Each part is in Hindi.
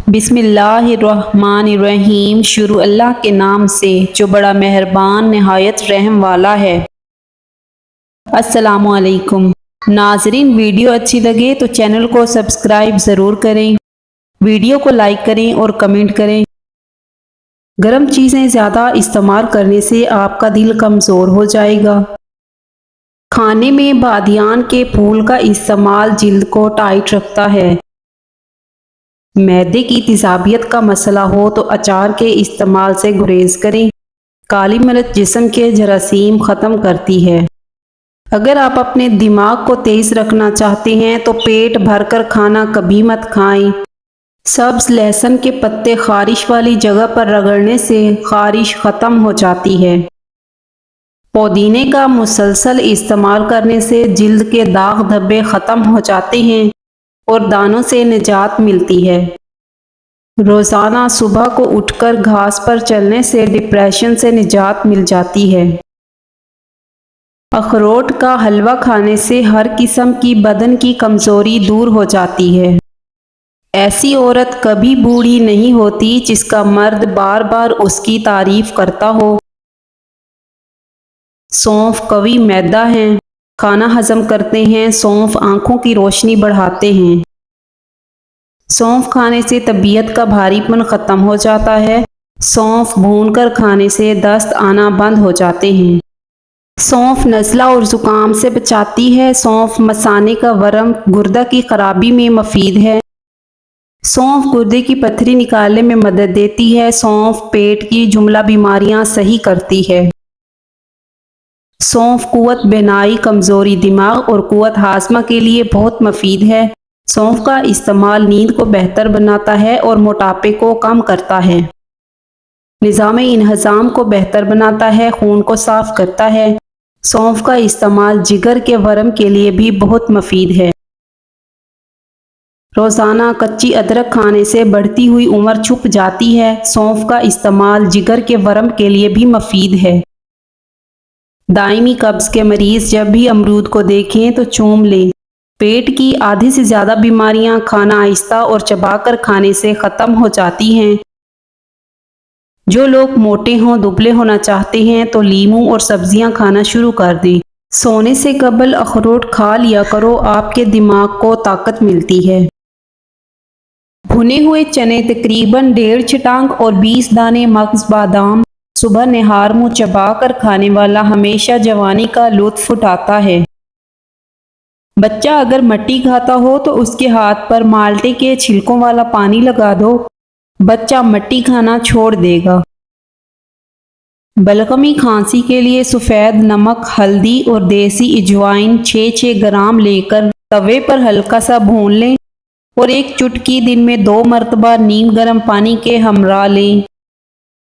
बिस्मिल्लाहिर्रहमानिर्रहीम। शुरू अल्लाह के नाम से जो बड़ा मेहरबान नहायत रहम वाला है। अस्सलामु अलैकुम नाजरीन, वीडियो अच्छी लगे तो चैनल को सब्सक्राइब ज़रूर करें, वीडियो को लाइक करें और कमेंट करें। गर्म चीज़ें ज़्यादा इस्तेमाल करने से आपका दिल कमज़ोर हो जाएगा। खाने में बादियान के फूल का इस्तेमाल जिल्द को टाइट रखता है। मैदे की तेज़ाबियत का मसला हो तो अचार के इस्तेमाल से गुरेज करें। काली मिर्च जिस्म के जरासीम ख़त्म करती है। अगर आप अपने दिमाग को तेज रखना चाहते हैं तो पेट भरकर खाना कभी मत खाएं। सब्ज लहसुन के पत्ते खारिश वाली जगह पर रगड़ने से खारिश ख़त्म हो जाती है। पुदीने का मुसलसल इस्तेमाल करने से जिल्द के दाग धब्बे ख़त्म हो जाते हैं और दानों से निजात मिलती है। रोज़ाना सुबह को उठकर घास पर चलने से डिप्रेशन से निजात मिल जाती है। अखरोट का हलवा खाने से हर किस्म की बदन की कमज़ोरी दूर हो जाती है। ऐसी औरत कभी बूढ़ी नहीं होती जिसका मर्द बार बार उसकी तारीफ करता हो। सौंफ कवी मैदा है, खाना हजम करते हैं। सौंफ आंखों की रोशनी बढ़ाते हैं। सौंफ खाने से तबीयत का भारीपन ख़त्म हो जाता है। सौंफ भूनकर खाने से दस्त आना बंद हो जाते हैं। सौंफ नज़ला और ज़ुकाम से बचाती है। सौंफ मसाने का वरम गुर्दा की खराबी में मुफीद है। सौंफ गुर्दे की पथरी निकालने में मदद देती है। सौंफ पेट की जुमला बीमारियां सही करती है। सौंफ कुव्वत बिनाई, कमज़ोरी दिमाग और कुव्वत हाजमा के लिए बहुत मुफीद है। सौंफ का इस्तेमाल नींद को बेहतर बनाता है और मोटापे को कम करता है। निज़ाम इंहज़ाम को बेहतर बनाता है, खून को साफ करता है। सौंफ का इस्तेमाल जिगर के वरम के लिए भी बहुत मुफीद है। रोज़ाना कच्ची अदरक खाने से बढ़ती हुई उम्र छुप जाती है। सौंफ का इस्तेमाल जिगर के वरम के लिए भी मुफीद है। दायमी कब्ज़ के मरीज़ जब भी अमरूद को देखें तो चूम लें। पेट की आधी से ज़्यादा बीमारियां खाना आहिस्ता और चबाकर खाने से ख़त्म हो जाती हैं। जो लोग मोटे हों, दुबले होना चाहते हैं तो लीमू और सब्जियां खाना शुरू कर दें। सोने से कबल अखरोट खा लिया करो, आपके दिमाग को ताकत मिलती है। भुने हुए चने तकरीबन 1.5 चटांग और 20 दाने मग्ज़ बादाम सुबह निहार मुँह चबा कर खाने वाला हमेशा जवानी का लुत्फ़ उठाता है। बच्चा अगर मट्टी खाता हो तो उसके हाथ पर माल्टे के छिलकों वाला पानी लगा दो, बच्चा मट्टी खाना छोड़ देगा। बलगमी खांसी के लिए सफ़ेद नमक, हल्दी और देसी अजवाइन 6-6 ग्राम लेकर तवे पर हल्का सा भून लें और एक चुटकी दिन में 2 मरतबा नीम गर्म पानी के हमरा लें।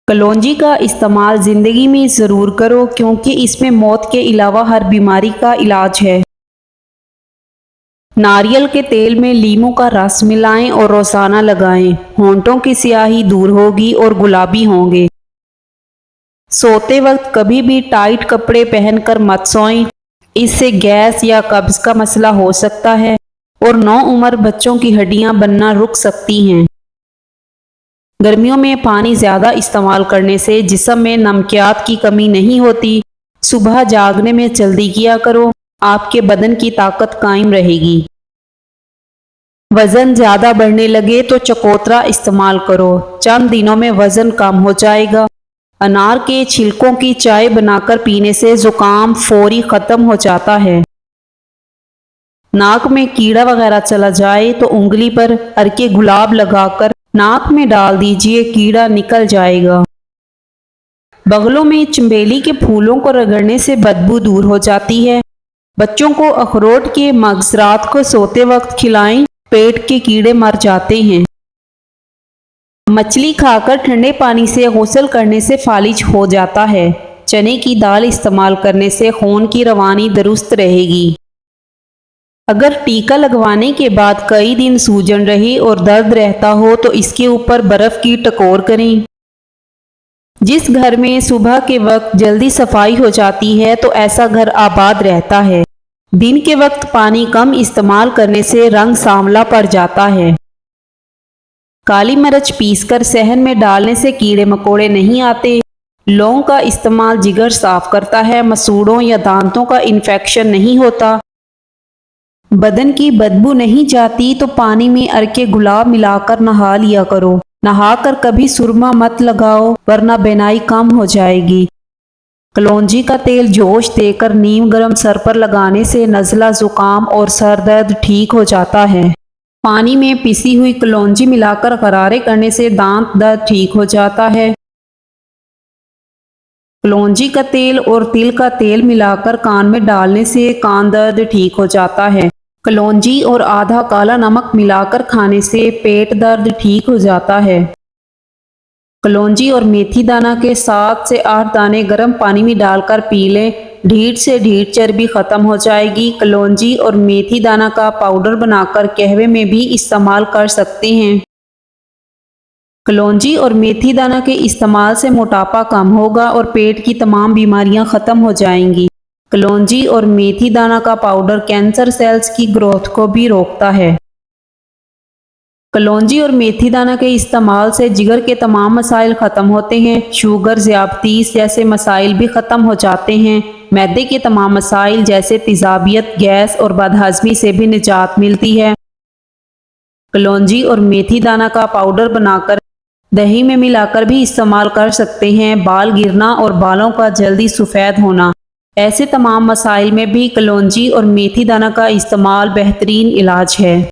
कलौंजी का इस्तेमाल ज़िंदगी में ज़रूर करो क्योंकि इसमें मौत के अलावा हर बीमारी का इलाज है। नारियल के तेल में लीमू का रस मिलाएं और रोज़ाना लगाएं। होंठों की स्याही दूर होगी और गुलाबी होंगे। सोते वक्त कभी भी टाइट कपड़े पहनकर मत सोएं, इससे गैस या कब्ज़ का मसला हो सकता है और नौउम्र बच्चों की हड्डियां बनना रुक सकती हैं। गर्मियों में पानी ज़्यादा इस्तेमाल करने से जिस्म में नमकियात की कमी नहीं होती। सुबह जागने में जल्दी किया करो, आपके बदन की ताकत कायम रहेगी। वज़न ज़्यादा बढ़ने लगे तो चकोतरा इस्तेमाल करो, चंद दिनों में वज़न कम हो जाएगा। अनार के छिलकों की चाय बनाकर पीने से ज़ुकाम फौरी ख़त्म हो जाता है। नाक में कीड़ा वगैरह चला जाए तो उंगली पर अर्के गुलाब लगाकर नाक में डाल दीजिए, कीड़ा निकल जाएगा। बगलों में चंबेली के फूलों को रगड़ने से बदबू दूर हो जाती है। बच्चों को अखरोट के मग्ज़ रात को सोते वक्त खिलाएं, पेट के कीड़े मर जाते हैं। मछली खाकर ठंडे पानी से गुस्ल करने से फालिज हो जाता है। चने की दाल इस्तेमाल करने से खून की रवानी दुरुस्त रहेगी। अगर टीका लगवाने के बाद कई दिन सूजन रहे और दर्द रहता हो तो इसके ऊपर बर्फ़ की टकोर करें। जिस घर में सुबह के वक्त जल्दी सफाई हो जाती है तो ऐसा घर आबाद रहता है। दिन के वक्त पानी कम इस्तेमाल करने से रंग सांवला पड़ जाता है। काली मिर्च पीसकर सहन में डालने से कीड़े मकोड़े नहीं आते। लौंग का इस्तेमाल जिगर साफ करता है, मसूड़ों या दांतों का इन्फेक्शन नहीं होता। बदन की बदबू नहीं जाती तो पानी में अर्के गुलाब मिलाकर नहा लिया करो। नहाकर कभी सुरमा मत लगाओ वरना बेनाई कम हो जाएगी। कलौंजी का तेल जोश देकर नीम गर्म सर पर लगाने से नज़ला, जुकाम और सर दर्द ठीक हो जाता है। पानी में पिसी हुई कलौंजी मिलाकर गरारे करने से दांत दर्द ठीक हो जाता है। कलौंजी का तेल और तिल का तेल मिलाकर कान में डालने से कान दर्द ठीक हो जाता है। कलौंजी और आधा काला नमक मिलाकर खाने से पेट दर्द ठीक हो जाता है। कलौंजी और मेथी दाना के 7 से 8 दाने गर्म पानी में डालकर पी लें। ढीठ से ढीठ चर्बी खत्म हो जाएगी। कलौंजी और मेथी दाना का पाउडर बनाकर कहवे में भी इस्तेमाल कर सकते हैं। कलौंजी और मेथी दाना के इस्तेमाल से मोटापा कम होगा और पेट की तमाम बीमारियां खत्म हो जाएंगी। कलौंजी और मेथी दाना का पाउडर कैंसर सेल्स की ग्रोथ को भी रोकता है। कलौंजी और मेथी दाना के इस्तेमाल से जिगर के तमाम मसाइल ख़त्म होते हैं। शुगर, ज़ियादतीस जैसे मसाइल भी ख़त्म हो जाते हैं। मैदे के तमाम मसाइल जैसे तेज़ाबियत, गैस और बदहज़मी से भी निजात मिलती है। कलौंजी और मेथी दाना का पाउडर बनाकर दही में मिलाकर भी इस्तेमाल कर सकते हैं। बाल गिरना और बालों का जल्दी सफ़ेद होना, ऐसे तमाम मसाइल में भी कलौंजी और मेथी दाना का इस्तेमाल बेहतरीन इलाज है।